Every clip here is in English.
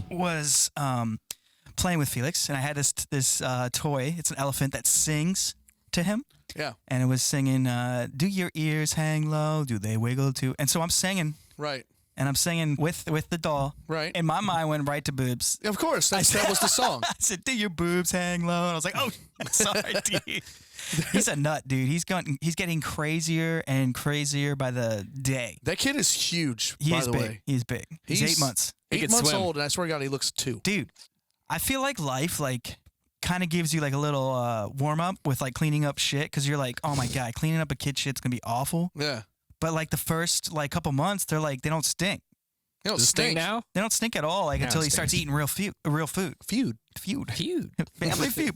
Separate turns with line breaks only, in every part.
was playing with Felix, and I had this toy. It's an elephant that sings to him.
Yeah.
And it was singing, "Do your ears hang low? Do they wiggle too?" And so I'm singing.
Right.
And I'm singing with the doll.
Right.
And my mind went right to boobs.
Of course, that was the song.
I said, "Do your boobs hang low?" And I was like, "Oh, sorry, dude." He's a nut, dude. He's getting crazier and crazier by the day.
That kid is huge, by the way.
He's big. He's 8 months.
8 months old, and I swear to God, he looks 2.
Dude, I feel like life, kind of gives you, a little warm-up with, cleaning up shit, because you're like, oh, my God, cleaning up a kid's shit's going to be awful.
Yeah.
But, the first, couple months, they're like, they don't stink.
They don't stink
now?
They don't stink at all, until he starts eating real food. Feud. Family feud.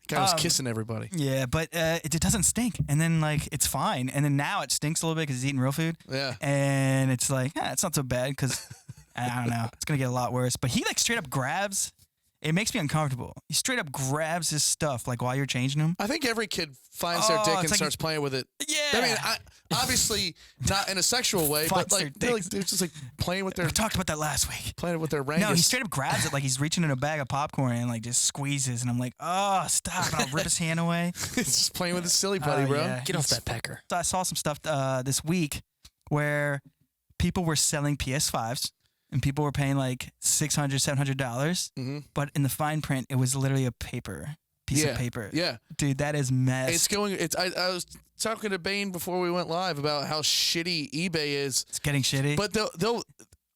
Guy was kissing everybody.
Yeah, but it doesn't stink. And then, it's fine. And then now it stinks a little bit because he's eating real food.
Yeah.
And it's it's not so bad because, I don't know, it's going to get a lot worse. But he, straight up grabs. It makes me uncomfortable. He straight up grabs his stuff, while you're changing him.
I think every kid finds their dick and starts playing with it.
Yeah.
I mean, obviously not in a sexual way, but they're just playing with their.
We talked about that last week.
Playing with their rangus.
No, he straight up grabs it like he's reaching in a bag of popcorn and just squeezes, and I'm like, oh, stop! And I'll rip his hand away.
He's just playing with his silly putty, bro.
Yeah.
Get off that pecker.
So I saw some stuff this week where people were selling PS5s. And people were paying $600, $700, but in the fine print, it was literally a piece of paper.
Yeah,
dude, that is mess.
It's going. I was talking to Bane before we went live about how shitty eBay is.
It's getting shitty.
But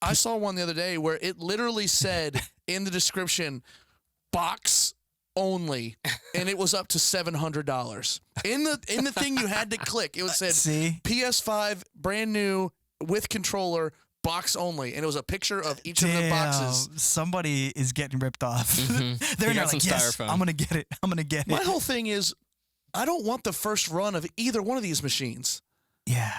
I saw one the other day where it literally said in the description, "box only," and it was up to $700. In the thing you had to click, it said PS5 brand new with controller. Box only, and it was a picture of each of the boxes.
Somebody is getting ripped off. They're like, yes, I'm gonna get it. I'm gonna get it.
My whole thing is, I don't want the first run of either one of these machines.
Yeah,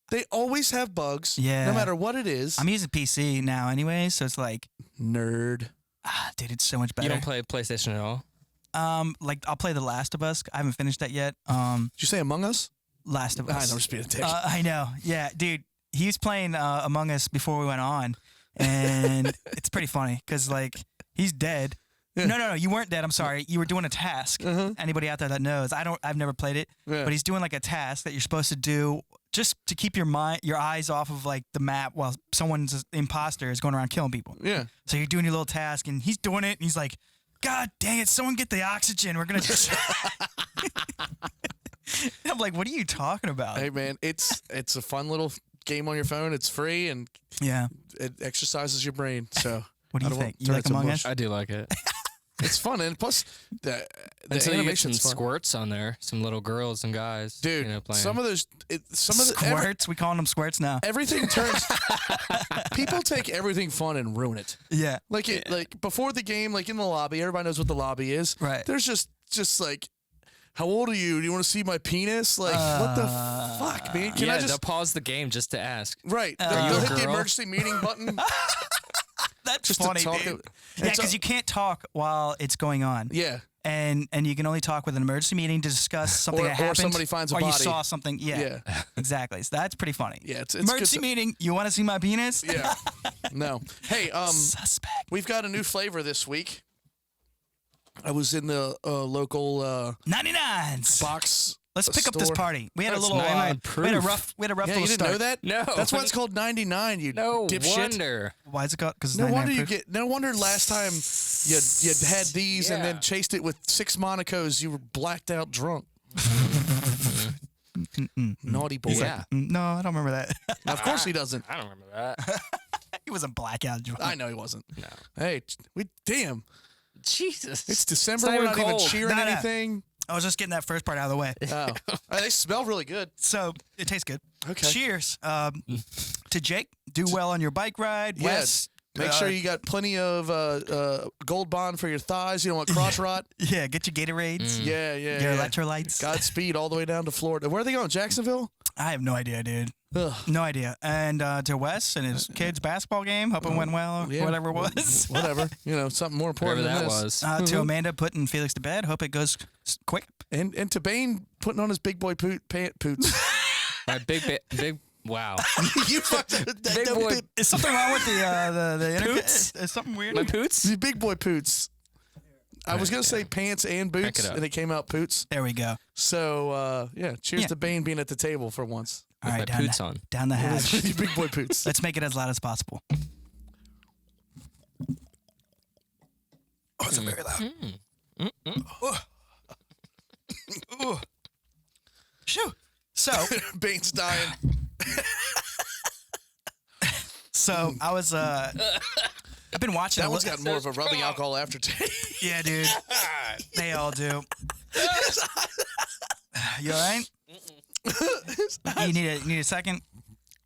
they always have bugs.
Yeah,
no matter what it is.
I'm using PC now anyway, so it's
nerd.
Dude, it's so much better.
You don't play PlayStation at all?
I'll play The Last of Us. I haven't finished that yet.
Did you say Among Us?
Last of Us.
I know, just being a dick.
I know. Yeah, dude. He was playing Among Us before we went on, and it's pretty funny because he's dead. Yeah. No, you weren't dead. I'm sorry. You were doing a task. Anybody out there that knows, I've never played it, but he's doing a task that you're supposed to do just to keep your eyes off of the map while someone's imposter is going around killing people.
Yeah.
So you're doing your little task, and he's doing it, and he's like, "God dang it! Someone get the oxygen. We're gonna just." I'm like, "What are you talking about?"
Hey man, it's a fun little game on your phone. It's free and it exercises your brain. So
what do you think? You like Among Us?
I do like it.
It's fun, and plus the
until you get some
fun.
squirts on there, some little girls and guys.
Dude, some of those,
squirts. We calling them squirts now.
Everything turns. People take everything fun and ruin it.
Yeah,
like before the game, in the lobby, everybody knows what the lobby is.
Right.
There's just how old are you? Do you want to see my penis? What the fuck, man? Can I just
they'll pause the game just to ask.
Right. They'll hit the emergency meeting button.
That's
just
funny, dude. Yeah, because you can't talk while it's going on.
Yeah.
And you can only talk with an emergency meeting to discuss something that happened.
Or somebody finds a body.
Or you saw something. Yeah. Exactly. So that's pretty funny.
Yeah, it's
emergency meeting. You want to see my penis?
Yeah. No. Hey,
suspect.
We've got a new flavor this week. I was in the local
99s
box.
Let's pick up this party. We had a little.
We had a
rough
you
little
didn't
start.
know that?
No.
That's why it's called 99. You dipshit.
Wonder.
Why is it called? Because
no wonder last time you had these and then chased it with 6 Monacos. You were blacked out drunk. Naughty boy.
Yeah.
No, I don't remember that.
Of course he doesn't.
I don't remember that.
He wasn't blackout drunk.
I know he wasn't.
No.
Hey, damn.
Jesus.
It's December. We're not even cheering anything.
I was just getting that first part out of the way.
Oh. They smell really good.
So it tastes good.
Okay.
Cheers to Jake. Do well on your bike ride.
Yeah.
Wes.
Make sure you got plenty of Gold Bond for your thighs. You don't want crotch rot.
Yeah, get your Gatorades.
Yeah.
Your electrolytes.
Godspeed all the way down to Florida. Where are they going? Jacksonville?
I have no idea, dude.
Ugh.
No idea. And to Wes and his kids' basketball game. Hope it went well. Whatever it was.
Whatever. Something more important
Whatever
than
that
this.
was.
To Amanda putting Felix to bed. Hope it goes quick.
And to Bane putting on his big boy poots.
My big Wow.
You fucked that
Big boy.
Is something wrong with the internet?
Poots?
Is something weird?
My poots?
The big boy poots. I was gonna say pants and boots,
it up.
and it came out poots.
There we go.
So yeah, cheers
Yeah.
to Bane being at the table for once.
All
With
right,
my poots on.
down the hatch.
You big boy poots.
Let's make it as loud as possible. Oh, it's very loud. Oh. Shoo. So,
Bane's dying.
I was I've been watching.
That one's got more of a rubbing alcohol aftertaste.
Yeah, dude. They all do. You all right? You need a second?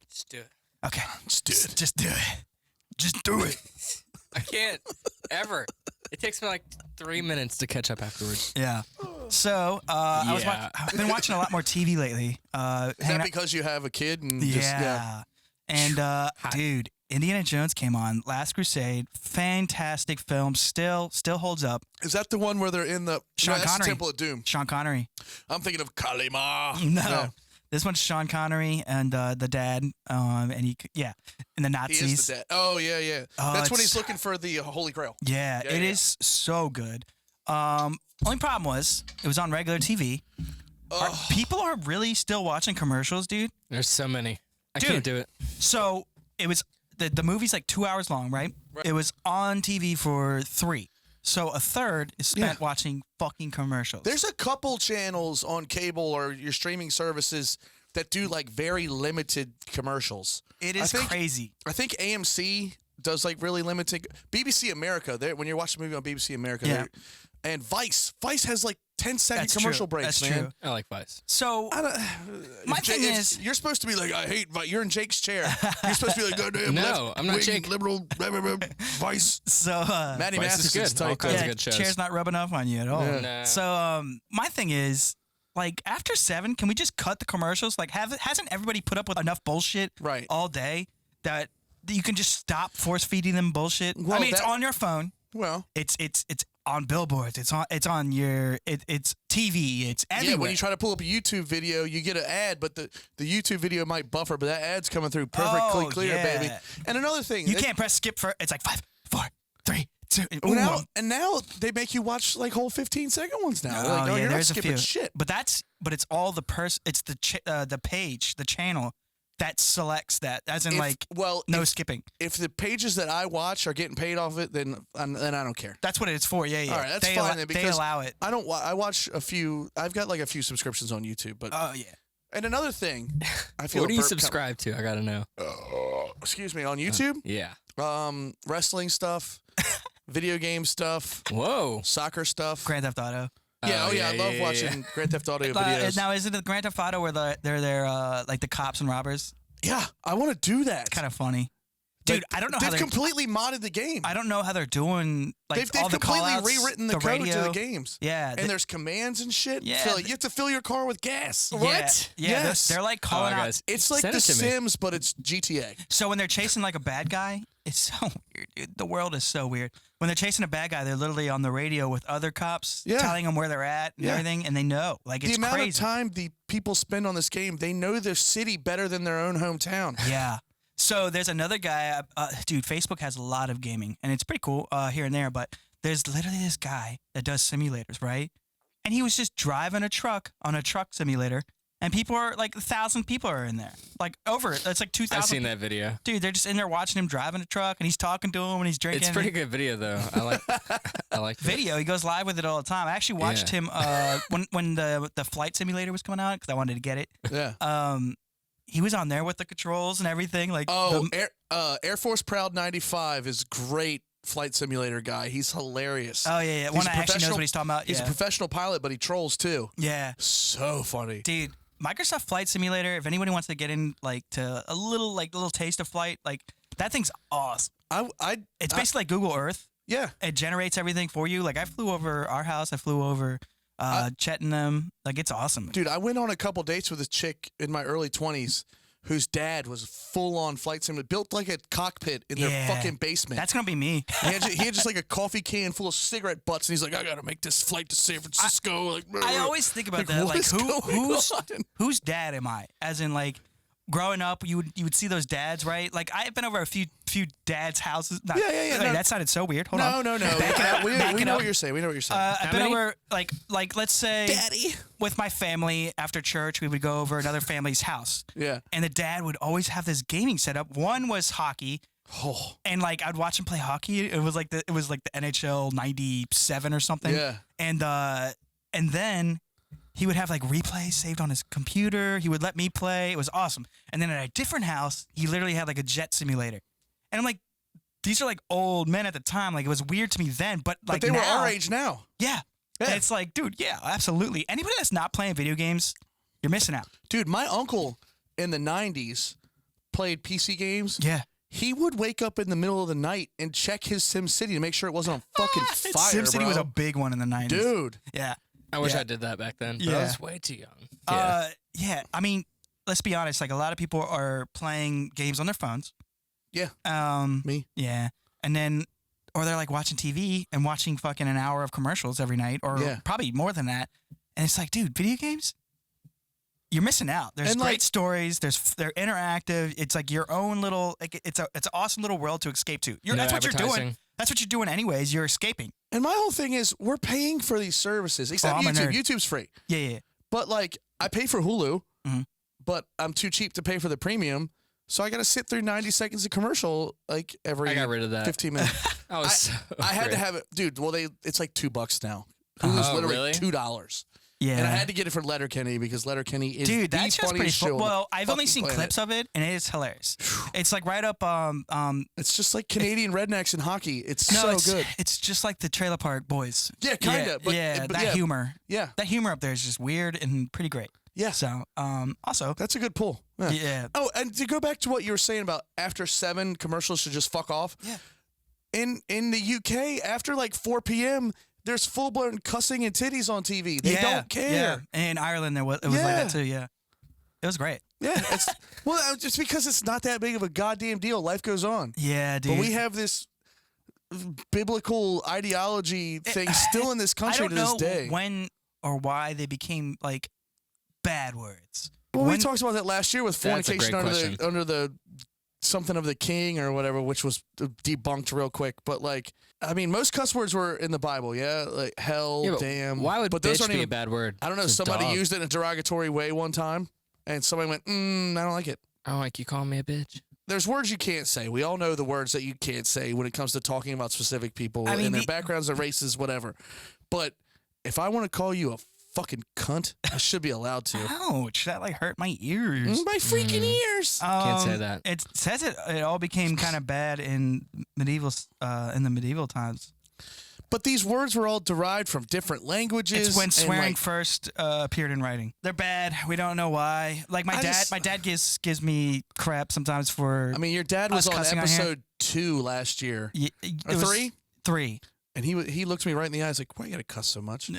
Just do it.
Okay.
Just do it.
Just do it. Just do it.
I can't ever. It takes me like 3 minutes to catch up afterwards.
Yeah. So I've been watching a lot more TV lately.
Is that because you have a kid and just
Yeah. And dude, Indiana Jones came on, Last Crusade, fantastic film, still holds up.
Is that the one where they're in the
Sean
that's the
Connery.
Temple of Doom?
Sean Connery.
I'm thinking of Kalima.
No.
Yeah.
This one's Sean Connery and the dad, and and the
He
Nazis.
is the dad. Oh yeah, yeah.
Oh,
That's when
it's-
he's looking for the Holy Grail.
Yeah,
Yeah,
it
yeah.
is so good. Only problem was it was on regular TV. People are really still watching commercials, dude.
There's so many. I
Dude.
can't do it.
So it was the movie's like 2 hours long, right? It was on TV for 3. So a third is spent watching fucking commercials.
There's a couple channels on cable or your streaming services that do like very limited commercials.
It is crazy.
I think AMC does like really limited. BBC America, when you're watching a movie on BBC America,
Yeah.
and Vice has like 10-second
That's
commercial
true.
breaks,
That's
man.
true.
I like Vice.
So
I don't,
My
if Jay-
thing
if
is-
you're supposed to be like, I hate Vice. You're in Jake's chair. You're supposed to be like, goddamn
No,
left
I'm not
wing,
Jake.
liberal, blah, blah, blah, Vice.
so
Maddie
Vice is
Matheson's
good. All
tight.
kinds
though.
of
yeah,
good shows.
chair's not rubbing off on you at all.
Yeah.
No.
So my thing is, like, after 7, can we just cut the commercials? Like, hasn't everybody put up with enough bullshit
Right.
all day that you can just stop force feeding them bullshit?
Well,
I mean, it's
that-
on your phone.
Well,
It's on billboards. It's on your it's TV. It's everywhere.
yeah, when you try to pull up a YouTube video, you get an ad, but the YouTube video might buffer, but that ad's coming through perfectly
Oh,
clear,
yeah.
baby. And another thing,
you can't press skip for. It's like 5, 4, 3, 2.
Well, now they make you watch like whole 15-second ones now. They're like,
yeah,
you're not
there's a
skipping
few.
shit.
But it's all the It's the page, the channel that selects that. As in, no skipping.
If the pages that I watch are getting paid off it, then I don't care.
That's what it's for. Yeah, yeah.
All right, that's
they
fine then,
they
because
allow it.
I don't. I watch a few. I've got like a few subscriptions on YouTube, but
Oh yeah.
and another thing, I feel
What
a
do you
burp com-
subscribe to? I gotta know.
excuse me, on YouTube,
Yeah.
wrestling stuff, video game stuff,
Whoa.
soccer stuff.
Grand Theft Auto.
Yeah, I love
yeah,
watching Grand Theft Auto videos.
Now is it the Grand Theft Auto where they're like the cops and robbers?
Yeah, I want to do that.
Kind of funny, dude. I don't know how
They've
they're.
completely modded the game.
I don't know how they're doing like
They've
all the
completely
call-outs,
rewritten the code
radio.
to the games.
Yeah,
And there's commands and shit.
Yeah,
So, like, you have to fill your car with gas.
Yeah,
What?
Yeah,
Yes.
they're like calling out.
guys.
It's like
Send
The
it to me.
Sims, but it's GTA.
So when they're chasing like a bad guy, it's so weird, dude. The world is so weird. When they're chasing a bad guy, they're literally on the radio with other cops,
Yeah.
telling them where they're at and
Yeah.
everything, and they know. Like
The
it's
amount
crazy.
of time the people spend on this game, they know their city better than their own hometown.
Yeah. So there's another guy, dude. Facebook has a lot of gaming, and it's pretty cool here and there. But there's literally this guy that does simulators, right? And he was just driving a truck on a truck simulator, and people are like 1,000 people are in there, like over it. It's like 2,000.
I've seen that video.
Dude, they're just in there watching him driving a truck, and he's talking to him, and he's drinking.
It's pretty good video though. I like. I like it.
Video. He goes live with it all the time. I actually watched him when the flight simulator was coming out because I wanted to get it.
Yeah.
He was on there with the controls and everything. Like
Oh, Air Force Proud 95 is great flight simulator guy. He's hilarious.
oh yeah, yeah.
He's
One
a
that actually knows
professional-
what he's talking about.
He's
Yeah.
a professional pilot, but he trolls too.
Yeah.
So funny.
Dude, Microsoft Flight Simulator, if anybody wants to get in like to a little taste of flight, like that thing's awesome. It's basically like Google Earth.
Yeah.
It generates everything for you. Like I flew over our house, I flew over Cheltenham. Like it's awesome.
Dude, I went on a couple dates with a chick in my early 20s whose dad was full-on flight simulator, built like a cockpit in their
Yeah.
fucking basement.
That's gonna be me.
he had just like a coffee can full of cigarette butts, and he's like, I gotta make this flight to San Francisco.
I always think about that.
what
Like
is going on?
whose dad am I? As in like growing up, you would see those dads, right? Like I've been over a few dads' houses. Not,
Yeah.
wait,
No.
that sounded so weird. Hold on.
No. We know what you're saying. We know what you're saying.
I've been over like let's say
Daddy.
with my family after church, we would go over another family's house.
Yeah.
And the dad would always have this gaming setup. One was hockey.
Oh.
And like I'd watch him play hockey. It was like the NHL '97 or something.
Yeah.
And then he would have like replays saved on his computer. He would let me play. It was awesome. And then at a different house, he literally had like a jet simulator. And I'm like, these are like old men at the time. Like it was weird to me then, but like
they
now,
were our age now.
Yeah.
Yeah.
And it's like, dude, yeah, absolutely. Anybody that's not playing video games, you're missing out.
Dude, my uncle in the 90s played PC games.
Yeah.
He would wake up in the middle of the night and check his SimCity to make sure it wasn't on fucking fire,
SimCity
bro.
was a big one in the 90s.
Dude.
Yeah.
I wish
Yeah.
I did that back then. But
Yeah.
I was way too young.
Yeah. I mean, let's be honest. Like a lot of people are playing games on their phones.
Yeah. Me.
Yeah. And then, or they're like watching TV and watching fucking an hour of commercials every night, or
Yeah.
probably more than that. And it's like, dude, video games, you're missing out. There's
And,
great
like-
stories. They're interactive. It's like your own little. Like it's an awesome little world to escape to.
No
That's what you're doing.
advertising.
That's what you're doing anyways. You're escaping.
And my whole thing is we're paying for these services, except
I'm a
YouTube.
nerd.
YouTube's free.
Yeah.
But like I pay for Hulu,
Mhm.
but I'm too cheap to pay for the premium. So I got to sit through 90 seconds of commercial like every
I got rid of that.
15 minutes.
I was.
I had to have it, dude. Well, it's like $2 now. Hulu's
Oh,
literally
really?
$2.
Yeah.
And I had to get it for Letterkenny because Letterkenny is
Dude,
the
that's just pretty
funniest show. on the
Well, I've only
fucking
seen
planet.
clips of it, and it is hilarious. It's like right up.
It's just like Canadian rednecks in hockey. It's
No,
so
it's,
good.
It's just like the Trailer Park Boys.
Yeah, kinda.
Yeah,
but
yeah,
but
that
yeah,
humor.
Yeah,
That humor up there is just weird and pretty great.
yeah.
So, also,
That's a good pull. Yeah.
yeah,
Oh, and to go back to what you were saying about after 7, commercials should just fuck off.
Yeah.
In the UK, after like 4 p.m., there's full blown cussing and titties on TV. They don't care.
Yeah. And in Ireland, it was like
Yeah.
that too. Yeah, it was great.
Yeah, it's well, just because it's not that big of a goddamn deal. Life goes on.
Yeah, dude.
But we have this biblical ideology thing still in this
I
country
don't
to this
know
day.
when or why they became like bad words.
Well, we
When-
talked about that last year with
That's a
fornication
great
under
question.
the something of the king or whatever, which was debunked real quick. But like, I mean, most cuss words were in the Bible. Yeah, like hell,
Yeah, but
damn.
Why would
but those
bitch
aren't
be
even,
a bad word?
I don't know.
It's a
Somebody
dog.
used it in a derogatory way one time, and somebody went, I don't like it.
Oh, like you calling me a bitch?
There's words you can't say. We all know the words that you can't say when it comes to talking about specific people
I mean,
and their
the-
backgrounds, their races, whatever. But if I want to call you a fucking cunt, I should be allowed to.
Ouch! That like hurt my ears.
My freaking ears.
Can't say that.
It says it all became kind of bad in the medieval times.
But these words were all derived from different languages.
It's when
and,
swearing
like,
first appeared in writing. They're bad. We don't know why. Like my dad gives me crap sometimes for.
I mean, your dad was
us
on
cussing on here.
episode 2 last year.
it
Or
was
3?
3.
And he looked me right in the eyes like, why you got to cuss so much?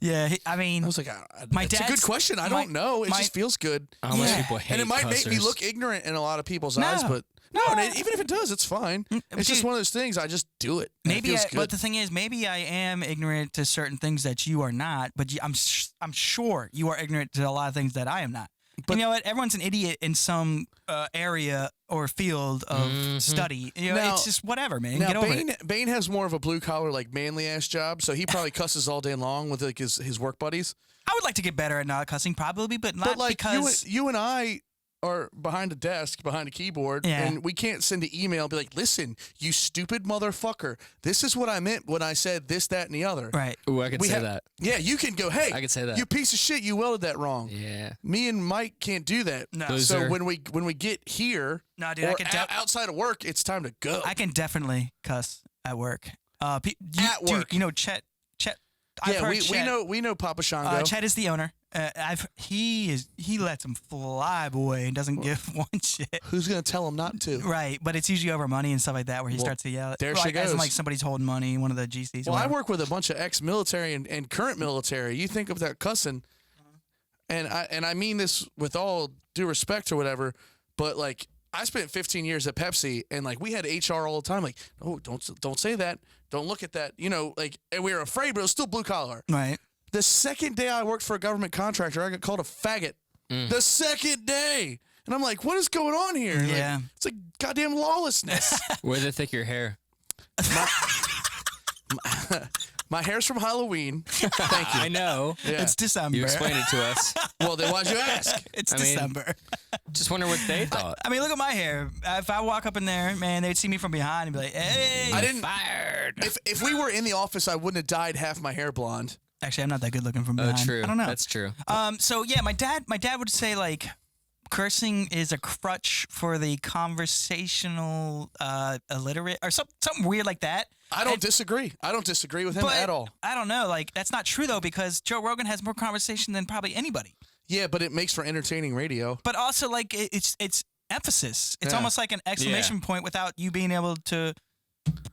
Yeah, I mean,
I was like,
My
it's a good
dad's-
question. I
my-
don't know. It
my-
just feels good.
How much
Yeah.
people hate
And it might make me
cussers.
look ignorant in a lot of people's
No.
eyes, but
No.
and even if it does, it's fine. It's just
dude,
one of those things. I just do it. and it
maybe.
feels
But
good.
the thing is, maybe I am ignorant to certain things that you are not. But I'm sure you are ignorant to a lot of things that I am not.
But-
And you know what? Everyone's an idiot in some area or field of study. You know,
Now-
it's just whatever, man.
Now
Get over it.
Bane has more of a blue collar, like manly ass job, so he probably cusses all day long with like his work buddies.
I would like to get better at not cussing, probably, but not
But like
because.
you and I are behind a desk, behind a keyboard,
Yeah.
and we can't send an email and be like, listen, you stupid motherfucker, this is what I meant when I said this, that, and the other.
Right.
Ooh, I could
We
say
have-
that.
Yeah, you can go, hey,
I could say that.
you piece of shit, you welded that wrong.
Yeah.
Me and Mike can't do that.
No.
So
Loser.
when we get here,
No, dude, I
or
can
outside of work, it's time to go.
I can definitely cuss at work.
At
Dude,
work.
you know Chet. I've
yeah,
heard
we
Chet.
know Papa Shango.
Chet is the owner. He lets him fly, boy, and doesn't give one shit.
Who's gonna tell him not to?
Right, but it's usually over money and stuff like that, where he
Well,
starts to yell.
there
like,
she
as in,
goes.
like somebody's holding money, one of the GCs.
Well, I
whatever.
work with a bunch of ex-military and current military. You think of that cussing, and I mean this with all due respect or whatever, but like I spent 15 years at Pepsi, and like we had HR all the time, like, oh, don't say that, don't look at that, you know, like, and we were afraid, but it was still blue collar.
Right.
The second day I worked for a government contractor, I got called a faggot. The second day. And I'm like, what is going on here?
Yeah.
Like, it's like goddamn lawlessness.
Where they thick your hair?
My hair's from Halloween. Thank you.
I know.
Yeah.
It's December.
You explained it to us.
Well, then why'd you ask?
It's
I mean,
December.
Just wonder what they thought.
I mean, look at my hair. If I walk up in there, man, they'd see me from behind and be like, "Hey,
I didn't-
fired."
If we were in the office, I wouldn't have dyed half my hair blonde.
Actually, I'm not that good looking from
Oh,
behind.
true.
I don't know.
That's true.
So yeah, my dad would say like cursing is a crutch for the conversational illiterate or something weird like that.
I don't disagree. I don't disagree with him
But
at all.
I don't know. Like that's not true though, because Joe Rogan has more conversation than probably anybody.
Yeah, but it makes for entertaining radio.
But also like it's emphasis. It's
Yeah.
almost like an exclamation point without you being able to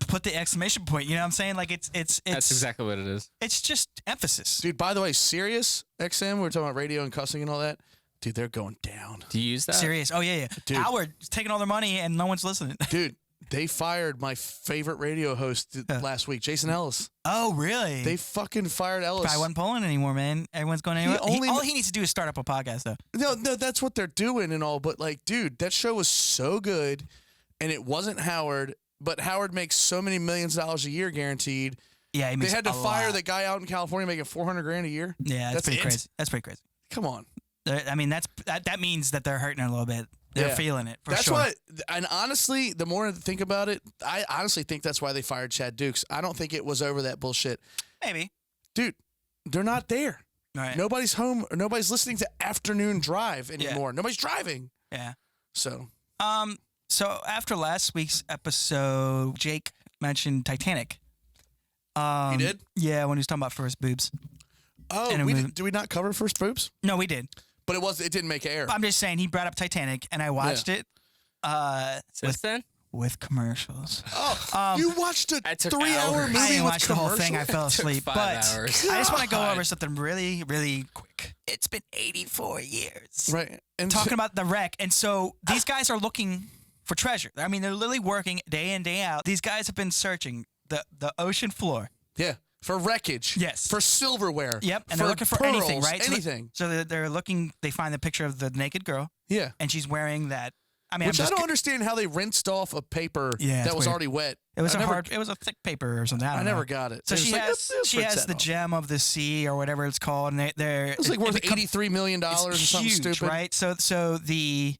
put the exclamation point. You know what I'm saying? Like it's
That's exactly what it is.
It's just emphasis.
Dude, by the way, Sirius XM, we were talking about radio and cussing and all that. Dude, they're going down.
Do you use that?
Serious. Oh yeah.
Dude.
Howard's taking all their money and no one's listening.
Dude, they fired my favorite radio host last week, Jason Ellis.
Oh really?
They fucking fired Ellis.
Probably wasn't pulling anymore, man. Everyone's going anywhere.
only-
All he needs to do is start up a podcast, though.
No, that's what they're doing and all. But like, dude, that show was so good, and it wasn't Howard. But Howard makes so many millions of dollars a year guaranteed.
Yeah, he
They
makes
had to
a
fire
lot.
that guy out in California making $400,000 a year.
Yeah, that's pretty
it?
crazy. That's pretty crazy.
Come on.
I mean, that means that they're hurting a little bit. They're
Yeah.
feeling it for
That's
sure.
why, and honestly, the more I think about it, I honestly think that's why they fired Chad Dukes. I don't think it was over that bullshit.
Maybe.
Dude, they're not there.
Right.
Nobody's home. Nobody's listening to Afternoon Drive anymore. Nobody's driving.
Yeah.
So,
So after last week's episode, Jake mentioned Titanic.
he did?
Yeah, when he was talking about first boobs.
Oh,
And a movie.
did we not cover First Boobs?
No, we did.
But it didn't make air.
I'm just saying he brought up Titanic, and I watched it.
Since then?
With commercials.
Oh, you watched a
That took
3-hour
hours.
movie
I didn't
with
watch the whole thing. I
commercials?
fell asleep.
Took
But
5 hours.
I just want to go
God.
over something really, really quick. It's been 84 years.
Right. And
Talking about the wreck. And so these guys are looking for treasure. I mean, they're literally working day in, day out. These guys have been searching the ocean floor.
yeah, for wreckage.
Yes.
For silverware.
Yep. And
for
they're looking for
pearls,
anything, right?
Anything.
So they're looking, they find the picture of the naked girl,
Yeah.
and she's wearing that. I mean,
Which I don't understand how they rinsed off a paper
Yeah,
that
it's
was
weird.
already wet.
It was
I never-
it was a thick paper or something. I
I
don't
never
know.
got it.
So
It was
she
like,
has
let's rinse
the
that off.
gem of the sea or whatever it's called, and they're
It was like worth
becomes-
$83 million or
it's
something
huge,
stupid.
right? So the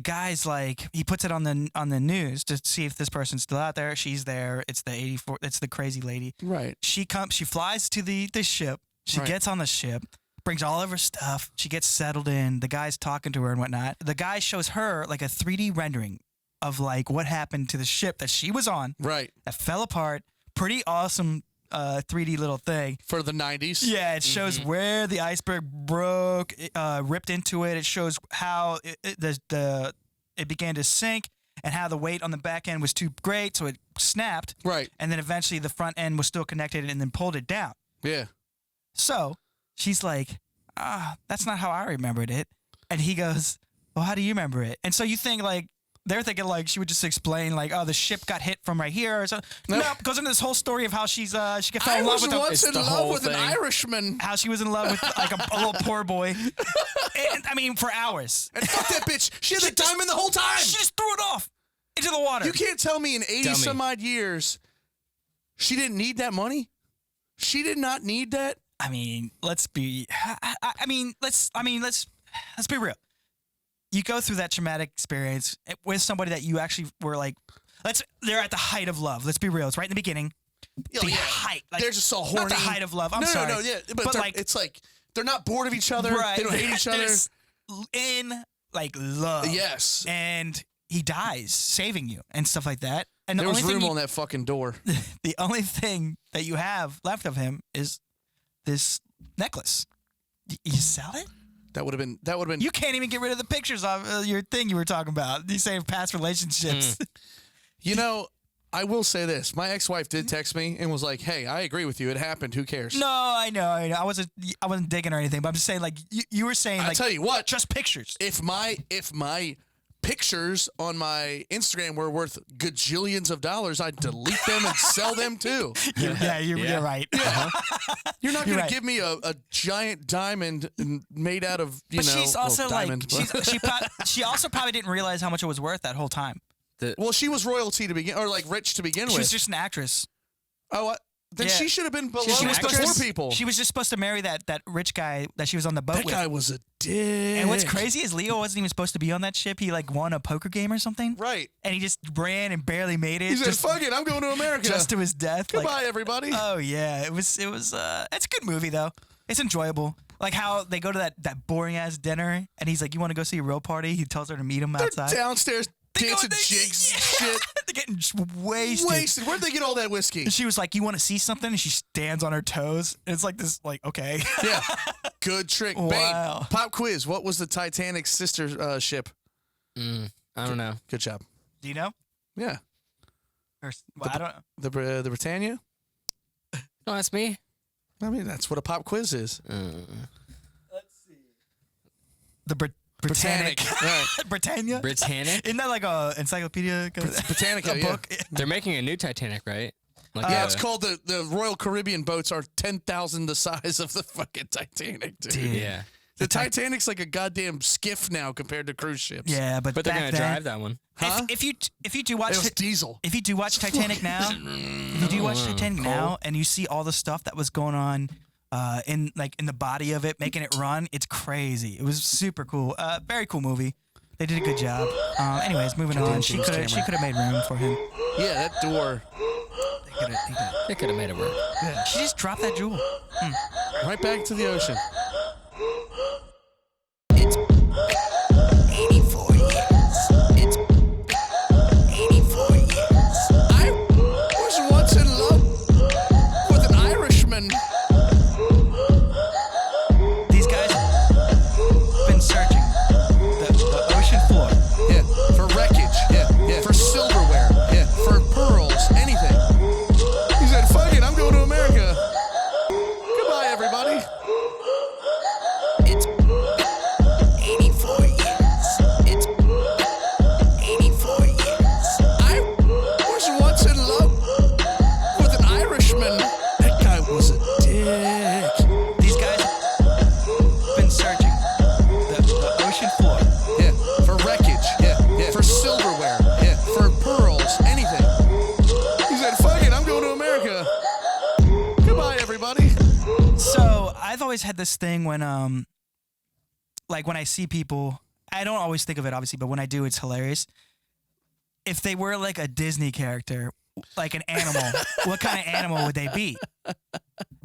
guy's like, he puts it on the news to see if this person's still out there. She's there. It's the 84. It's the crazy lady.
Right.
She flies to the ship. She
Right.
gets on the ship, brings all of her stuff. She gets settled in. The guy's talking to her and whatnot. The guy shows her like a 3D rendering of like what happened to the ship that she was on
Right.
that fell apart. Pretty awesome 3D little thing.
For the 90s.
Yeah, it shows where the iceberg broke, ripped into it. It shows how it began to sink and how the weight on the back end was too great, so it snapped.
Right.
And then eventually the front end was still connected and then pulled it down.
Yeah.
So she's like, that's not how I remembered it. And he goes, well, how do you remember it? And so you think like, they're thinking like she would just explain like, oh, the ship got hit from right here or something. No, it goes into this whole story of how she fell
I
in love
was
with him.
once
It's
in
the
love
whole
with an
thing.
Irishman.
How she was in love with like a little poor boy. And, I mean, for hours.
And fuck that bitch. She had the diamond the whole time.
She just threw it off into the water.
You can't tell me in 80
Dummy.
some odd years she didn't need that money. She did not need that.
I mean, let's be real. You go through that traumatic experience with somebody that you actually were like, they're at the height of love. Let's be real. It's right in the beginning.
Oh,
The
yeah.
height. Like,
They're just so horny.
Not the height of love. I'm
no,
sorry.
No, yeah. But they're-
like,
it's like they're not bored of each other.
right.
They don't hate each other.
They're in like love.
Yes.
And he dies saving you and stuff like that. And
There
the
was
only
room
thing
on that fucking door.
the only thing that you have left of him is this necklace. You sell it?
That would have been.
You can't even get rid of the pictures of your thing you were talking about. You saying past relationships.
You know, I will say this. My ex-wife did text me and was like, "Hey, I agree with you. It happened. Who cares?"
No, I know. I wasn't digging or anything, but I'm just saying like you were saying
I
like
tell you what,
just pictures.
if my pictures on my Instagram were worth gajillions of dollars, I'd delete them and sell them too.
You're right.
You're not
You're
going
right.
to give me a giant diamond made out of,
But she's also
diamond.
she also probably didn't realize how much it was worth that whole time.
Well, she was royalty to begin, or like rich to begin
She
with.
was just an actress.
Oh, then
Yeah.
she should have been below
She was
the
supposed
poor
to,
people.
She was just supposed to marry that rich guy that she was on the boat
That
with.
guy was a dick.
And what's crazy is Leo wasn't even supposed to be on that ship. He like won a poker game or something.
Right.
And he just ran and barely made it.
He said,
just,
"Fuck it, I'm going to America."
just to his death.
Goodbye,
Like,
everybody.
oh yeah, it was. It's a good movie though. It's enjoyable. Like how they go to that boring ass dinner, and he's like, "You want to go see a real party?" He tells her to meet him
They're
outside.
downstairs dancing jigs and shit.
They're getting wasted.
Wasted. Where'd they get all that whiskey?
And she was like, "You want to see something?" And she stands on her toes. And it's like this, like, okay.
Yeah. Good trick.
Wow.
Bane, pop quiz. What was the Titanic's sister ship?
I don't know.
Good job.
Do you know?
Yeah.
Or, well, I don't know.
The Britannia?
No, that's me.
I mean, that's what a pop quiz is.
The Britannic.
Right.
Britannia?
Britannic?
Isn't that like a encyclopedia?
Britannica,
a
yeah.
book?
They're making a new Titanic, right? Like
Yeah, it's called the Royal Caribbean boats are 10,000 the size of the fucking Titanic, dude.
Dude.
Yeah.
The Titanic's like a goddamn skiff now compared to cruise ships.
Yeah, but
But they're
back
going to
then,
drive that one.
Huh?
If you do watch
It was diesel.
if you do watch Titanic now, and you see all the stuff that was going on in the body of it, making it run, it's crazy. It was super cool. Very cool movie. They did a good job. Anyways, moving on. She could have made room for him.
Yeah, that door.
They could have made it work.
She just dropped that jewel.
Right back to the ocean.
It's 84 years. It's 84 years.
I was once in love with an Irishman.
These guys have been searching the ocean floor.
Yeah, for wreckage. Yeah. For silverware. Yeah, for pearls. Anything. He said, "Fuck it, I'm going to America." Goodbye, everybody.
It's 84 years. It's 84 years.
I was once in love with an Irishman. That guy was a dick.
These guys have been searching the ocean floor.
Yeah, for wreckage. Yeah. For silverware. Yeah, for pearls. Anything. He said, "Fuck it, I'm going to America." Goodbye, everybody.
So I've always had this thing when like when I see people, I don't always think of it obviously, but when I do, it's hilarious. If they were like a Disney character, like an animal, what kind of animal would they be?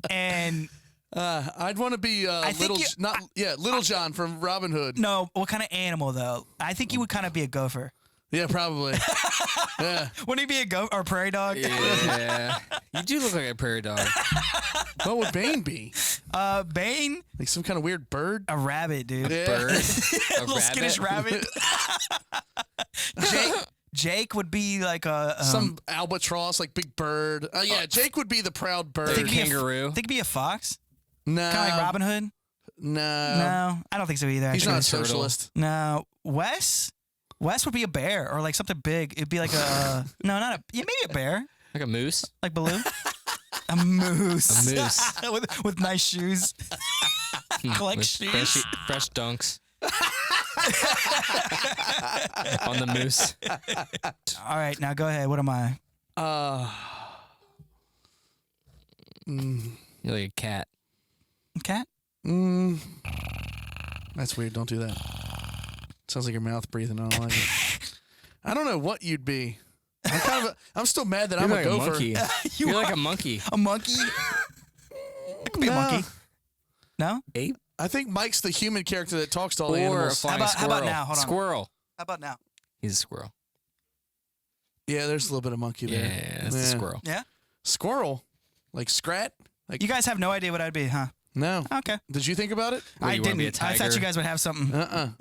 And
I'd want to be
think
Little John from Robin Hood.
no, what kind of animal though? I think you would kind of be a gopher.
Yeah, probably. Yeah.
Wouldn't he be a gopher or prairie dog?
Yeah. You do look like a prairie dog.
What would Bane be?
Bane,
Like some kind of weird bird?
a rabbit, dude.
Yeah.
Bird.
A little skittish rabbit. Jake would be like a
Some albatross, like big bird. Yeah, Jake would be the proud bird.
Think kangaroo.
Think he'd be a fox,
No.
kind of like Robin Hood.
No.
No, I don't think so either.
He's
actually.
not a
Turtle.
socialist.
No, Wes would be a bear or like something big. It'd be like a no, not a maybe a bear,
Like a moose.
like Baloo. A moose.
A moose.
with nice shoes. Collect
With
shoes.
fresh dunks. On the moose.
All right, now go ahead. What am I?
You're like a cat.
Cat?
That's weird. Don't do that. Sounds like your mouth breathing. I don't like it. I don't know what you'd be. I'm still mad that I'm
You're
a
like a
gopher.
monkey. You're like a monkey.
A monkey? It could be a monkey. No?
Ape?
I think Mike's the human character that talks to all the
Or a
animals.
flying
How
squirrel.
about now? Hold on.
Squirrel.
How about now?
He's a squirrel.
Yeah, there's a little bit of monkey there.
Yeah, that's the squirrel.
Yeah?
Squirrel? Like Scrat? Like
You guys have no idea what I'd be, huh?
No.
Okay.
Did you think about it?
What,
I
you wanna be a
didn't. I thought
tiger?
you guys would have something.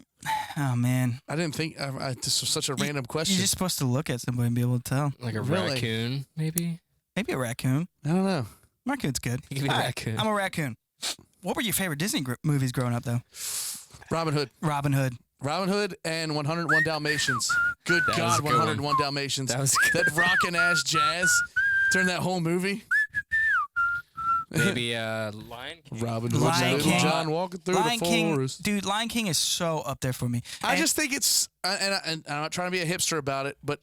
Oh, man.
I didn't think. This was such a random question.
You're just supposed to look at somebody and be able to tell.
Like a
Really?
raccoon, maybe?
Maybe a raccoon.
I don't know.
Raccoon's good.
You could be a
All right,
raccoon.
I'm a raccoon. What were your favorite Disney movies growing up, though?
Robin Hood.
Robin Hood.
Robin Hood and 101 Dalmatians. Good
That was
God,
a good
101 Dalmatians.
That was good.
That rockin' ass jazz during that whole movie.
Maybe Lion King.
Robin
Lion
Hood's little
King.
John walking through
Lion
the
King,
forest.
dude. Lion King is so up there for me.
I
And-
just think it's, and I'm not trying to be a hipster about it, but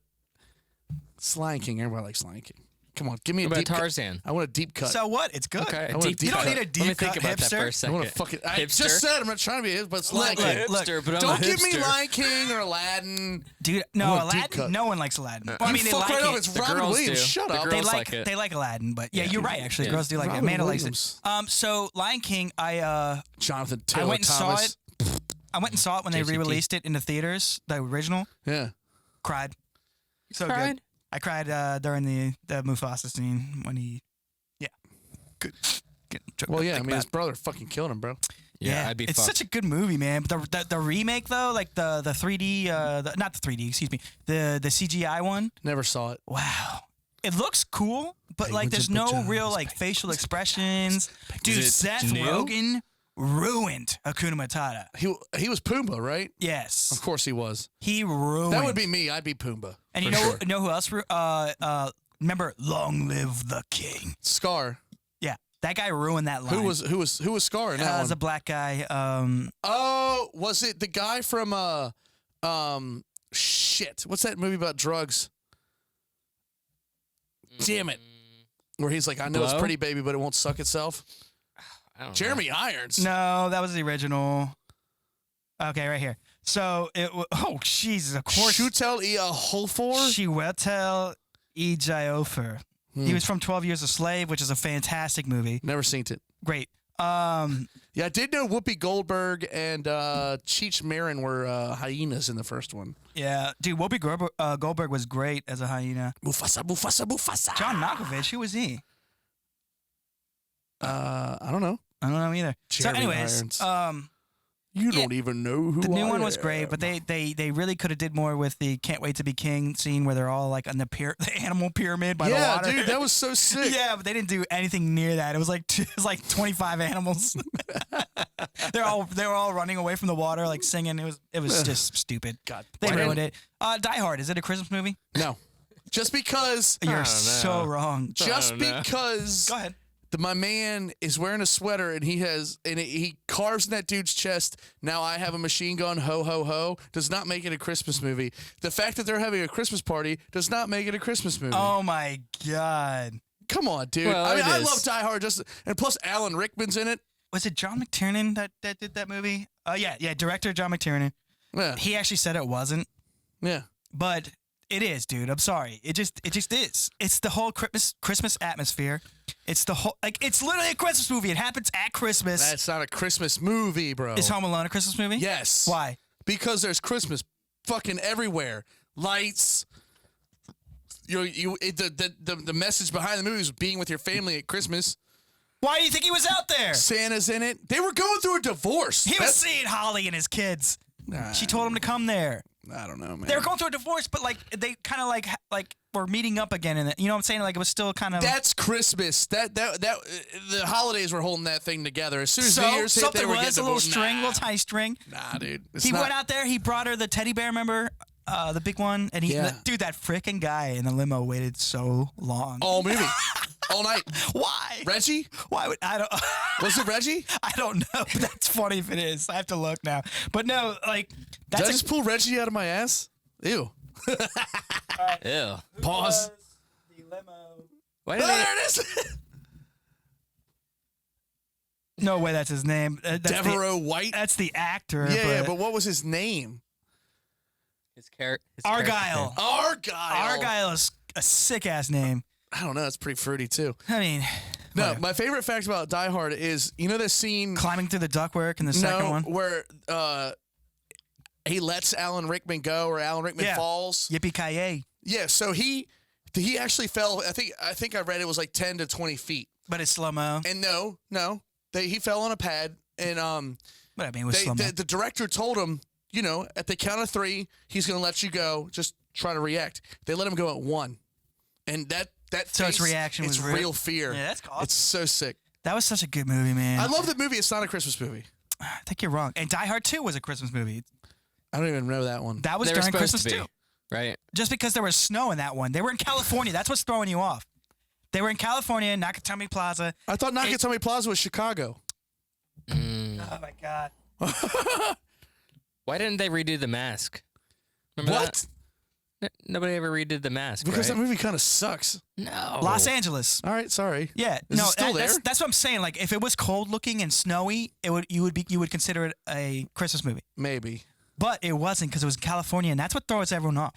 it's Lion King. Everybody likes Lion King. Come on, give me a
What
deep
about
cut.
Tarzan?
I want a deep cut.
so what? It's good.
Okay,
want a deep
You don't
cut.
need a
Let me
deep
think
cut
about that for a
hipster.
I
second.
want to fucking. I
Hipster?
just said I'm not trying to be a hipster, but it's Lion
Look,
King.
look,
Hipster, but I'm
Don't
a
give me
hipster.
Lion King or Aladdin.
Dude,
I
no,
want a deep
Aladdin.
cut.
No one likes Aladdin. Well, I
You
mean, they
fuck
like
right
it.
up. It's
The
Robin
girls
Williams.
do.
Shut
The
up.
girls
They
like it.
They like Aladdin, but yeah, you're right. Actually,
Yeah.
girls do like it.
Robin
Amanda likes
Williams.
it. So Lion King,
Jonathan
I
Taylor
went and
Thomas.
saw it. I went and saw it when they
JCT.
re-released it in the theaters, the original.
Yeah.
Cried. So
cried?
good. I cried during the Mufasa scene when he, yeah. Good.
Well, yeah. I mean, his brother fucking killed him, bro.
Yeah, I'd be
it's
fucked.
such a good movie, man. But the remake though, like the 3D, not the 3D, excuse me, the CGI one.
Never saw it.
Wow, it looks cool, but like
Penguins
there's
and
no
pajamas,
real like facial expressions. Dude,
Is it
Seth
new?
Rogen ruined Hakuna Matata.
He was Pumbaa, right?
Yes,
Of course he was.
he ruined.
That would be me. I'd be Pumbaa.
And you
for
know,
sure.
know who else? Remember, "Long Live the King."
Scar.
Yeah, that guy ruined that line.
Who was Scar in that
As
one?
a black guy.
Oh, was it the guy from shit? What's that movie about drugs? Damn it. Where he's like, I know it's
Blow?
pretty, baby, but it won't suck itself.
I don't know.
Jeremy Irons.
No, that was the original. Okay, right here. So oh Jesus, of course.
Shutel Holfor.
Chiwetel Ejiofor. He was from 12 Years a Slave, which is a fantastic movie.
Never seen it.
Great.
Yeah, I did know Whoopi Goldberg and Cheech Marin were hyenas in the first one.
Yeah, dude, Whoopi Goldberg was great as a hyena.
Mufasa, Mufasa, Mufasa.
John Malkovich, who was he?
I don't know.
I don't know either.
Jeremy
so, anyways,
Irons. You
yeah,
don't even know who
the new
I
one was
am.
great, but they really could have did more with the "Can't Wait to Be King" scene where they're all like on the animal pyramid by the
Yeah,
water.
dude, that was so sick.
Yeah, but they didn't do anything near that. It was like 25 animals. they were all running away from the water, like singing. It was just stupid.
God,
They
why
ruined
didn't-
it. Die Hard, is it a Christmas movie?
No, just because.
You're
know.
so wrong.
Just
don't know.
because.
Go ahead.
My man is wearing a sweater and he carves in that dude's chest. Now I have a machine gun. Ho ho ho. Does not make it a Christmas movie. The fact that they're having a Christmas party does not make it a Christmas movie.
Oh my God.
Come on, dude.
Well,
I mean,
it
I
is.
love Die Hard. And plus Alan Rickman's in it.
Was it John McTiernan that did that movie? Yeah, director John McTiernan.
Yeah,
He actually said it wasn't,
yeah.
but it is, dude. I'm sorry. It just is. It's the whole Christmas atmosphere. It's the whole it's literally a Christmas movie. It happens at Christmas.
That's not a Christmas movie, bro.
Is Home Alone a Christmas movie?
Yes.
Why?
Because there's Christmas fucking everywhere. Lights. The message behind the movie is being with your family at Christmas.
Why do you think he was out there?
Santa's in it. They were going through a divorce.
He was seeing Holly and his kids. She told him to come there.
I don't know, man.
They were going through a divorce, but like they kind of like were meeting up again, and you know what I'm saying? Like it was still kind of.
That's Christmas. That the holidays were holding that thing together. As soon as New Year's hit,
something
they were
was
getting
a little
divorced.
string, little tiny string.
Nah, dude.
He went out there. He brought her the teddy bear. Remember, the big one, and
Yeah.
dude, that freaking guy in the limo waited so long.
all movie, all night.
Why?
Reggie?
Why would I don't?
Was it Reggie?
I don't know. But that's funny if it is. I have to look now. But no, like
Did I
that's
just pull Reggie out of my ass? Ew.
Ew.
Pause.
the limo.
Why
Oh,
did they,
there it is.
No way, that's his name.
Devereaux White.
That's the actor.
Yeah, but what was his name?
his character?
Argyle.
Argyle.
Argyle is a sick ass name.
I don't know. It's pretty fruity too.
I mean,
No,
whatever.
my favorite fact about Die Hard is the scene
Climbing through the ductwork in the second one.
where he lets Alan Rickman go, or Alan Rickman
Yeah.
falls.
Yippee ki
Yeah, so he actually fell. I think I read it was like 10 to 20 feet.
But it's slow mo.
And no, he fell on a pad, and
But I mean, it was slow mo.
the director told him, at the count of 3, he's gonna let you go. Just try to react. They let him go at 1, and that
So his
face,
reaction was
it's
real?
real fear.
Yeah, that's awesome.
It's so sick.
That was such a good movie, man.
I love that movie. It's not a Christmas movie.
I think you're wrong. And Die Hard 2 was a Christmas movie.
I don't even know that one.
That was
They were
during
supposed
Christmas
to be,
too.
right?
Just because there was snow in that one. They were in California. That's what's throwing you off. They were in California, Nakatomi Plaza.
I thought Nakatomi Plaza was Chicago.
Oh my God.
Why didn't they redo The Mask? Remember
What?
that? Nobody ever redid The Mask,
Because
right?
that movie kind of sucks.
No.
Los Angeles.
All right, sorry.
Yeah,
Is
no,
it still there?
that's what I'm saying. Like, if it was cold looking and snowy, you would consider it a Christmas movie.
Maybe.
But it wasn't because it was in California, and that's what throws everyone off,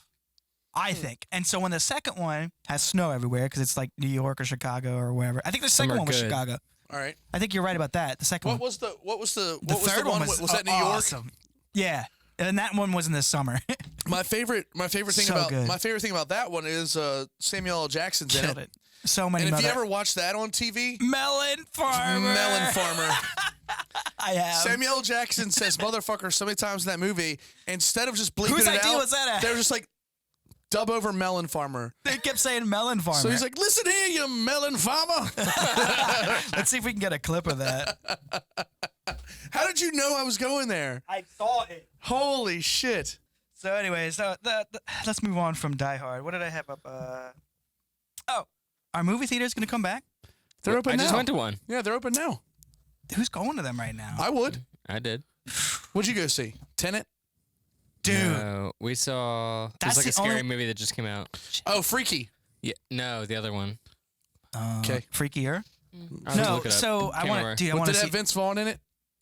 I think. And so when the second one has snow everywhere because it's like New York or Chicago or wherever, I think the second
are
one was
good.
Chicago.
All right.
I think you're right about that. The second
What
one.
was the
The third
one?
was
Was that New York?
awesome. Yeah, and that one was in the summer.
My favorite thing
So
about
good.
that one is Samuel L. Jackson's in
Killed it. So many.
And if you
mother-
ever watch that on TV,
Melon Farmer.
Melon Farmer.
I have.
Samuel L. Jackson says motherfucker so many times in that movie. Instead of just bleeping
Whose
it
idea
out,
was that at?
they were just like, dub over Melon Farmer.
They kept saying Melon Farmer.
So he's like, listen here, you melon farmer.
let's see if we can get a clip of that.
How did you know I was going there?
I saw it.
Holy shit.
So anyway, let's move on from Die Hard. What did I have up? Oh, are movie theaters going to come back?
They're open
I
now.
just went to one.
Yeah, they're open now.
Who's going to them right now?
I would.
I did.
What'd you go see? Tenet?
Dude,
No, we saw.
That's
There's like
the
a scary
only-
movie that just came out.
Oh, Freaky.
Yeah, no, the other one.
Okay.
Freakier.
I'll have to
No,
look it up.
so I
Can't
want
remember.
to. Dude, I
Did
want
it
to
have
see.
Vince Vaughn in it?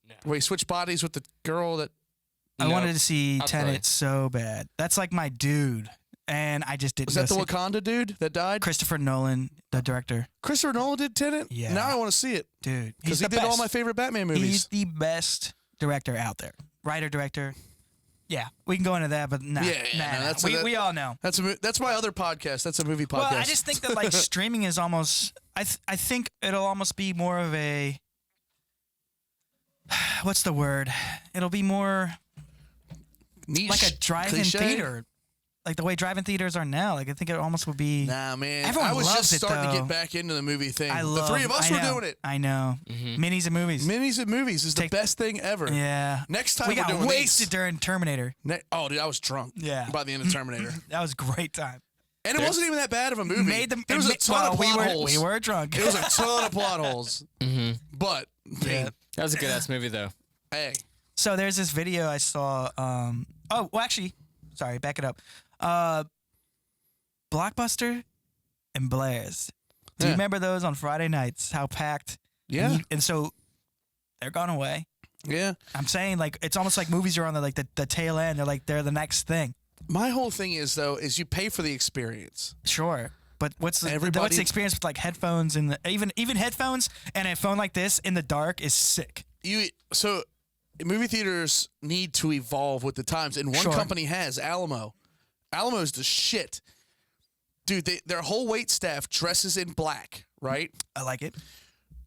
No.
Where he switched bodies with the girl that...
I
No.
wanted to see
I'll tell
Tenet
you.
so bad. That's like my dude, and I just didn't.
Was that
go
the
see it.
Wakanda dude that died?
Christopher Nolan, the director?
Christopher Nolan did Tenet?
Yeah.
Now I want to see it.
Dude,
Because
he's
he
the
did all
best.
my favorite Batman movies.
He's the best director out there. Writer, director. Yeah, we can go into that, but nah,
Yeah,
nah,
no,
nah.
that's-
we all know.
That's my other podcast. That's a movie podcast.
Well, I just think that like streaming is almost. I think it'll almost be more of a. What's the word? It'll be more
Niche,
like a drive-in
cliche.
theater, like the way drive-in theaters are now. Like I think it almost would be.
Nah, man.
Everyone
I was
loves
just
it,
starting to
though.
get back into the movie thing.
I love.
the three of us
I
were
know,
doing it.
I know. Minis and movies.
Minis and movies is the
Take-
best thing ever.
Yeah.
Next time
we
we're
got
doing
wasted
these.
during Terminator.
Oh, dude, I was drunk.
Yeah.
By the end of Terminator,
That was a great time.
and it wasn't even that bad of a movie.
Made them.
There was a ton of plot holes.
We were drunk.
It was a ton of plot holes. But
Yeah.
That was a good ass movie though.
hey,
So there's this video I saw. Oh, well, actually, sorry, back it up. Blockbuster and Blair's. Do you
Yeah.
remember those on Friday nights? How packed?
yeah,
And so they're gone away.
yeah.
I'm saying like it's almost like movies are on the tail end. They're the next thing.
My whole thing is though is you pay for the experience.
Sure. But what's the
Everybody-
experience with like headphones and even headphones and a phone like this in the dark is sick.
So movie theaters need to evolve with the times, and one
Sure.
company has Alamo. Alamo's the shit, dude. Their whole wait staff dresses in black, right?
I like it.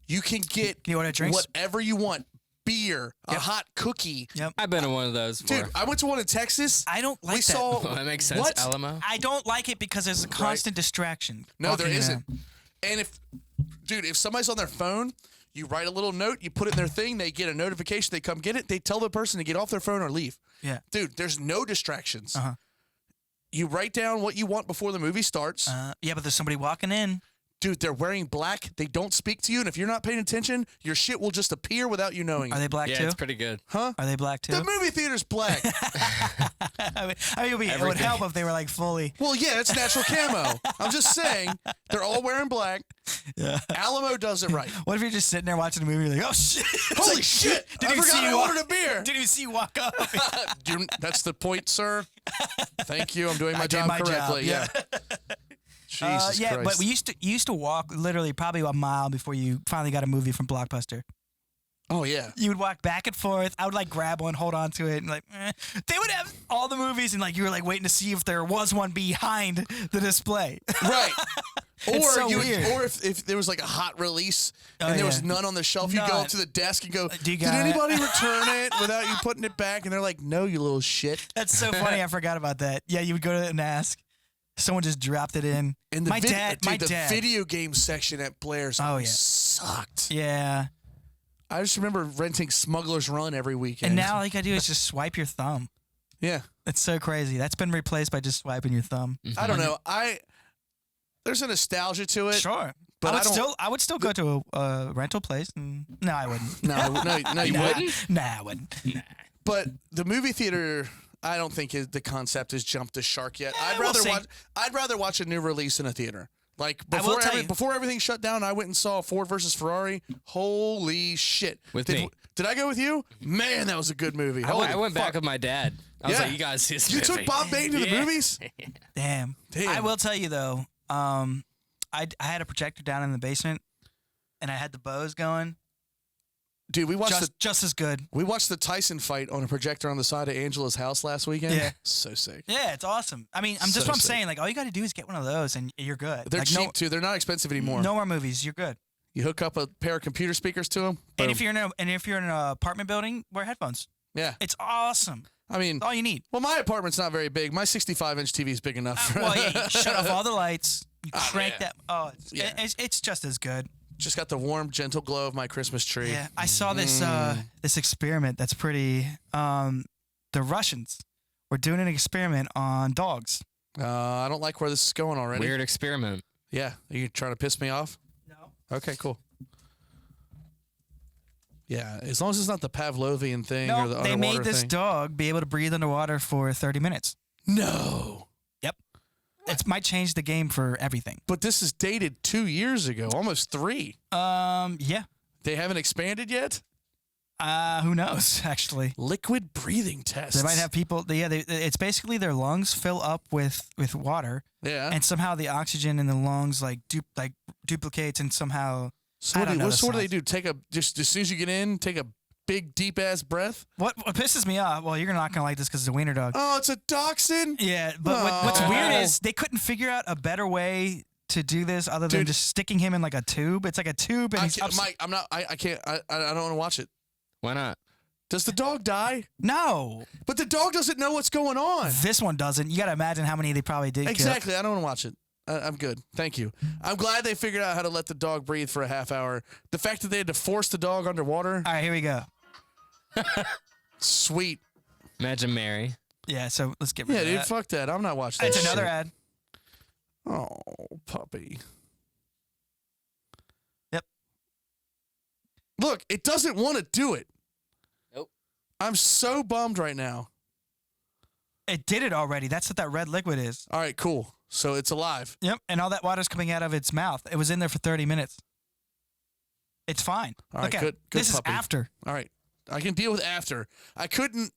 You can get
Can you order drinks?
whatever you want, beer, a
Yep.
hot cookie.
Yep.
I've been to one of those before.
Dude, I went to one in Texas.
I don't like
we
that.
saw
Well, that makes sense.
What?
Alamo.
I don't like it because there's a constant distraction.
No, there
walking
isn't.
around.
And if somebody's on their phone, you write a little note, you put it in their thing, they get a notification, they come get it, they tell the person to get off their phone or leave.
Yeah.
Dude, there's no distractions.
Uh-huh.
You write down what you want before the movie starts.
Yeah, but there's somebody walking in.
Dude, they're wearing black. They don't speak to you. And if you're not paying attention, your shit will just appear without you knowing.
Are they black
Yeah,
too?
it's pretty good.
Huh?
Are they black too?
The movie theater's black.
I mean, it would
Everything.
help if they were like fully.
Well, yeah, it's natural camo. I'm just saying, they're all wearing black.
Yeah.
Alamo does it right.
What if you're just sitting there watching the movie, you're like, oh shit! It's
Holy
like,
shit!
Didn't
I
even
forgot
see
I
you walk-
ordered a beer.
Didn't even see you walk up.
That's the point, sir. Thank you. I'm doing my
I did
job
my job,
correctly.
yeah.
Jesus
Yeah,
Christ.
but we used to walk literally probably a mile before you finally got a movie from Blockbuster.
Oh yeah.
You would walk back and forth. I would like grab one, hold on to it, and like they would have all the movies, and like you were like waiting to see if there was one behind the display.
Right. Or
It's so
you
weird.
or if there was like a hot release
Oh,
and there was
yeah.
none on the shelf, you go
None.
up to the desk and go,
Do you
"Did
got it?"
anybody return it without you putting it back?" And they're like, "No, you little shit."
That's so funny. I forgot about that. Yeah, you would go to it and ask. Someone just dropped it in.
And the
my dad.
the video game section at Blair's
Oh, yeah.
sucked.
Yeah.
I just remember renting Smuggler's Run every weekend.
And now all you gotta do is just swipe your thumb.
Yeah.
It's so crazy. That's been replaced by just swiping your thumb.
I don't know. There's a nostalgia to it.
Sure.
But
I would still go to a rental place. And, no, I wouldn't.
No, you wouldn't.
Nah, I wouldn't.
But the movie theater, I don't think the concept has jumped the shark yet. I'd rather watch a new release in a theater. Like before everything shut down, I went and saw Ford versus Ferrari. Holy shit! Did I go with you? Man, that was a good movie.
I went back with my dad. I was like, you guys see this movie.
You took Bob Bain to the movies?
Damn. I will tell you though, I had a projector down in the basement, and I had the Bose going.
Dude, we watched
just as good.
We watched the Tyson fight on a projector on the side of Angela's house last weekend.
Yeah,
so sick.
Yeah, it's awesome. I mean, I'm saying. Like, all you got to do is get one of those, and you're good.
They're cheap too. They're not expensive anymore.
No more movies. You're good.
You hook up a pair of computer speakers to them. Boom.
And if you're in an apartment building, wear headphones.
Yeah,
it's awesome.
I mean,
it's all you need.
Well, my apartment's not very big. My 65-inch TV is big enough.
Well, yeah, you shut off all the lights. You crank that. Oh, it's just as good.
Just got the warm, gentle glow of my Christmas tree.
Yeah, I saw this this experiment that's pretty. The Russians were doing an experiment on dogs.
I don't like where this is going already.
Weird experiment.
Yeah, are you trying to piss me off?
No.
Okay, cool. Yeah, as long as it's not the Pavlovian thing
no,
or the underwater
they made this
thing.
dog be able to breathe underwater for 30 minutes.
No.
Yep. It might change the game for everything.
But this is dated 2 years ago, almost 3.
Yeah.
They haven't expanded yet?
Who knows, actually.
Liquid breathing tests.
They might have people, it's basically their lungs fill up with water.
Yeah.
And somehow the oxygen in the lungs duplicates and somehow...
So what do they do? Just as soon as you get in, take a big, deep-ass breath?
What pisses me off, well, you're not going to like this because it's a wiener dog.
Oh, it's a dachshund?
Yeah, but what's weird is they couldn't figure out a better way to do this other than just sticking him in like a tube. It's like a tube and
Mike, I can't, I don't want to watch it.
Why not?
Does the dog die?
No.
But the dog doesn't know what's going on.
This one doesn't. You got to imagine how many they probably did
Exactly. I don't want to watch it. I'm good. Thank you. I'm glad they figured out how to let the dog breathe for a half hour. The fact that they had to force the dog underwater.
All right, here we go.
Sweet.
Imagine Mary.
Yeah, so let's get rid of that.
Yeah, dude, fuck that. I'm not watching that.
It's another
shit.
ad.
Oh, puppy.
Yep.
Look, it doesn't want to do it.
Nope.
I'm so bummed right now.
It did it already. That's what that red liquid is.
All right, cool. So it's alive.
Yep, and all that water's coming out of its mouth. It was in there for 30 minutes. It's fine.
All right,
Look
good
this
puppy.
is after.
All right. I can deal with after. I couldn't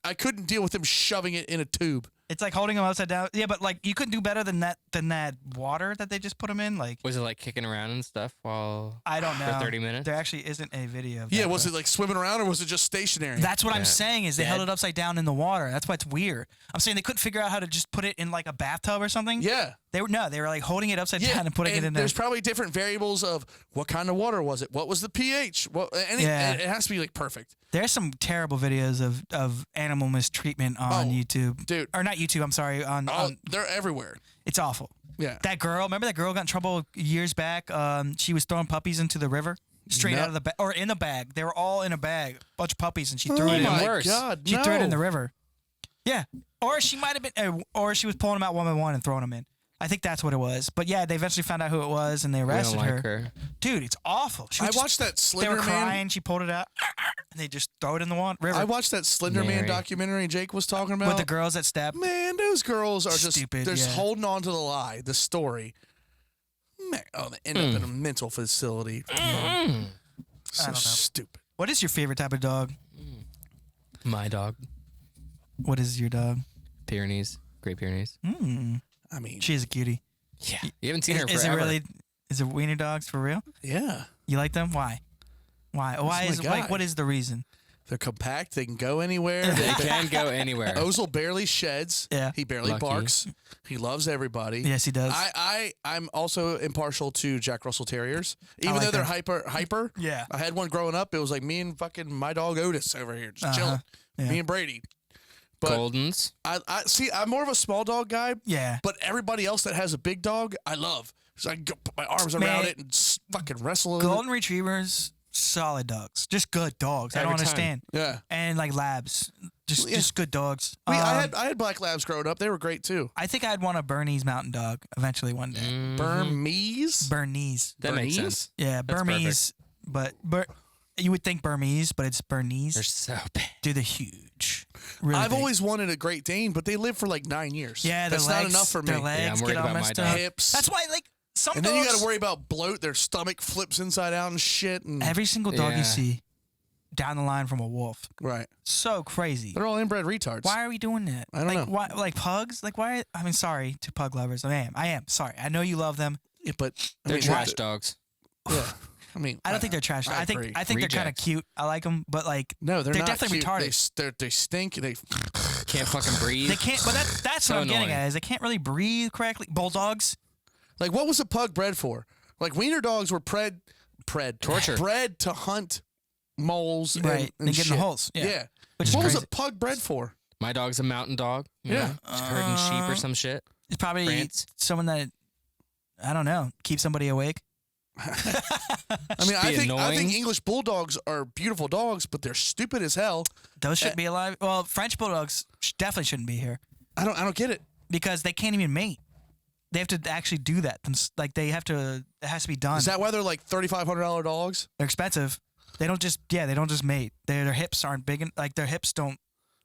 deal with them shoving it in a tube.
It's like holding them upside down. Yeah, but like you couldn't do better than that water that they just put them in. Like,
Was it like kicking around and stuff while
I don't know.
for 30 minutes?
There actually isn't a video. Of
Yeah,
that,
was
though.
it like swimming around or was it just stationary?
That's what I'm saying is they held
Dead.
it upside down in the water. That's why it's weird. I'm saying they couldn't figure out how to just put it in like a bathtub or something.
Yeah.
They were like holding it upside down and putting it in there.
There's probably different variables of what kind of water was it? What was the pH? It has to be like perfect.
There's some terrible videos of animal mistreatment on YouTube.
Dude.
Or not YouTube, I'm sorry. On
They're everywhere.
it's awful.
Yeah.
That girl, remember that girl got in trouble years back? She was throwing puppies into the river straight out of the bag, or in a bag. They were all in a bag, bunch of puppies, and she threw it in.
my
worse.
God,
She threw it in the
no.
river. Yeah. Or she might have been, or she was pulling them out one by one and throwing them in. I think that's what it was. But yeah, they eventually found out who it was and they
We
arrested
don't like
her.
her.
Dude, it's awful.
I watched that
They
Slender
were
Man.
crying. She pulled it out and they just throw it in the river.
I watched that Slender Man
Mary.
documentary Jake was talking about.
with the girls that stabbed.
Man, those girls are just
Stupid,
they're just
yeah.
holding on to the lie, the story. Man, they end up in a mental facility. So
I don't know.
stupid.
What is your favorite type of dog?
My dog.
What is your dog?
Pyrenees. Great Pyrenees.
I mean,
She's a cutie.
Yeah. You haven't seen her
Is it
forever.
really? Is it wiener dogs for real?
yeah,
You like them? Why? Why? Why
my
is
guy.
like? What is the reason?
they're compact. They can go anywhere.
They can go anywhere.
Ozil barely sheds.
Yeah.
He barely
Lucky.
barks. He loves everybody.
Yes, he does.
I'm also impartial to Jack Russell Terriers, even
like
though they're
them.
hyper.
Yeah.
I had one growing up. It was like me and fucking my dog Otis over here just chilling.
Yeah.
Me and Brady. But
Goldens.
I see. I'm more of a small dog guy.
Yeah.
But everybody else that has a big dog, I love. So I can put my arms
Man.
around it and fucking wrestle with
Golden retrievers solid dogs, just good dogs. I
Every
don't
time.
understand.
Yeah.
And like labs, just good dogs.
I had black labs growing up. They were great too.
I think I'd want a Bernese Mountain Dog eventually one day.
Mhm.
Burmese.
Bernese.
That makes
Bernese?
sense.
Yeah,
That's
Burmese. But you would think Burmese, but it's Bernese.
They're so bad.
Dude, they're huge. Really
I've
big.
always wanted a Great Dane, but they live for like 9 years.
Yeah, their
that's
legs,
not enough for me.
Their legs
I'm worried
get all
about my
messed
dog.
up.
Hips.
That's why, like, some
And
dogs.
then you got to worry about bloat. Their stomach flips inside out and shit. And
Every single dog
Yeah.
you see down the line from a wolf.
right,
So crazy.
they're all inbred retards.
Why are we doing that?
I don't
like,
know.
Why, like pugs? Like why? I mean, sorry to pug lovers. I am. Sorry. I know you love them.
Yeah, but I
They're
mean,
trash
what-
dogs.
Yeah, I mean,
I don't think they're trash. I think
agree.
they're kind of
Rejects.
cute. I like them, but like
no, they're not
definitely
cute.
retarded.
They stink. They
Can't fucking breathe.
they can't. But that's
So
what I'm getting
annoying.
at is they can't really breathe correctly. Bulldogs.
like what was a pug bred for? Like wiener dogs were
Torture.
bred to hunt moles
Right.
and
They get in the
shit.
holes. Yeah. Which is
what was
crazy.
a pug bred for?
My dog's a mountain dog. You
Yeah.
know, just herding sheep or some shit.
It's probably
France.
someone that I don't know keeps somebody awake.
I mean, I
be
think
annoying.
English bulldogs are beautiful dogs, but they're stupid as hell.
Those should be alive. Well, French bulldogs definitely shouldn't be here
I don't get it.
because they can't even mate. They have to actually do that. Like they have to. It has to be done.
Is that why they're like $3,500 dogs?
They're expensive. They don't just. Yeah, they don't just mate. Their hips aren't big. Like their hips don't.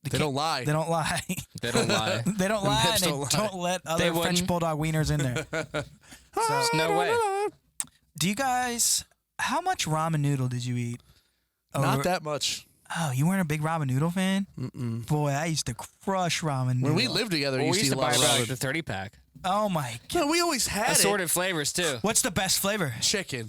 They
can't-
don't lie.
They don't lie.
They don't lie.
They don't lie.
hips
And they
don't lie.
don't let other French
wouldn't.
bulldog wieners in there.
There's no way.
Do you guys? How much ramen noodle did you eat?
Not that much.
Oh, you weren't a big ramen noodle fan? Mm-mm. Boy, I used to crush ramen noodle.
When we lived together,
Well,
we
we used
used
to
to eat
buy
a lot
about
of
like the 30 pack.
Oh my god.
No, we always had
Assorted flavors too.
What's the best flavor?
chicken.